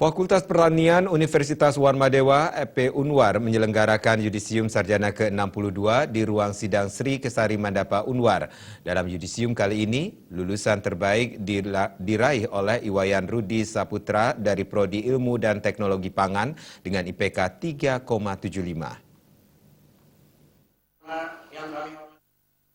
Fakultas Pertanian Universitas Warmadewa (FP Unwar) menyelenggarakan Yudisium Sarjana ke-62 di ruang sidang Sri Kesari Mandapa Unwar. Dalam Yudisium kali ini, lulusan terbaik diraih oleh Iwayan Rudi Saputra dari Prodi Ilmu dan Teknologi Pangan dengan IPK 3,75.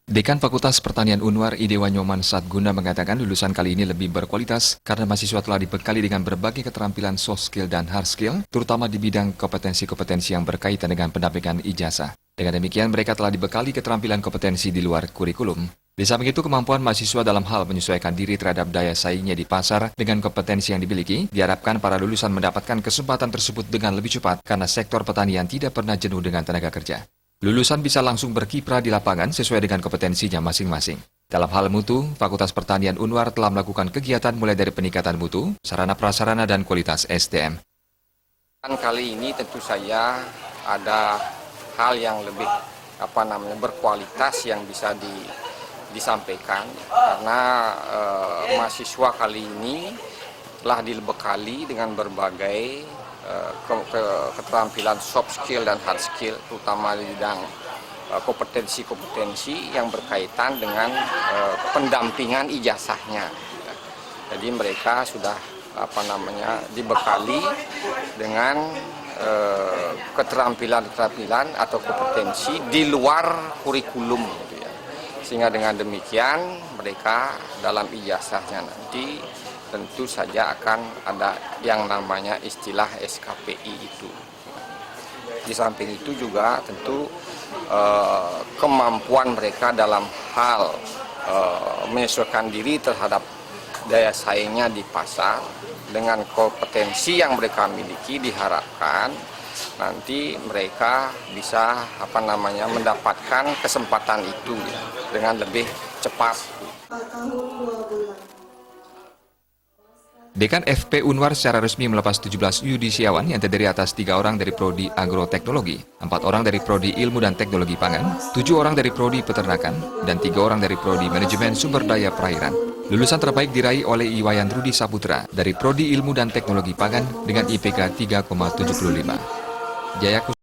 Dekan Fakultas Pertanian Unwar Idewa Nyoman Satguna mengatakan lulusan kali ini lebih berkualitas karena mahasiswa telah dibekali dengan berbagai keterampilan soft skill dan hard skill, terutama di bidang kompetensi-kompetensi yang berkaitan dengan pendampingan ijazah. Dengan demikian, mereka telah dibekali keterampilan kompetensi di luar kurikulum. Di samping itu, kemampuan mahasiswa dalam hal menyesuaikan diri terhadap daya saingnya di pasar dengan kompetensi yang dimiliki, diharapkan para lulusan mendapatkan kesempatan tersebut dengan lebih cepat karena sektor pertanian tidak pernah jenuh dengan tenaga kerja. Lulusan bisa langsung berkiprah di lapangan sesuai dengan kompetensinya masing-masing. Dalam hal mutu, Fakultas Pertanian Unwar telah melakukan kegiatan mulai dari peningkatan mutu, sarana prasarana dan kualitas SDM. Kali ini tentu saja ada hal yang lebih berkualitas yang bisa disampaikan karena mahasiswa kali ini telah dibekali dengan berbagai keterampilan soft skill dan hard skill, terutama di bidang kompetensi-kompetensi yang berkaitan dengan pendampingan ijazahnya. Jadi mereka sudah dibekali dengan keterampilan atau kompetensi di luar kurikulum, gitu ya. Sehingga dengan demikian mereka dalam ijazahnya nanti tentu saja akan ada yang namanya istilah SKPI itu. Di samping itu juga tentu kemampuan mereka dalam hal menyesuaikan diri terhadap daya saingnya di pasar dengan kompetensi yang mereka miliki, diharapkan nanti mereka bisa mendapatkan kesempatan itu dengan lebih cepat. Dekan FP Unwar secara resmi melepas 17 yudisiawan yang terdiri atas 3 orang dari Prodi Agroteknologi, 4 orang dari Prodi Ilmu dan Teknologi Pangan, 7 orang dari Prodi Peternakan, dan 3 orang dari Prodi Manajemen Sumber Daya Perairan. Lulusan terbaik diraih oleh Iwayan Rudi Saputra dari Prodi Ilmu dan Teknologi Pangan dengan IPK 3,75.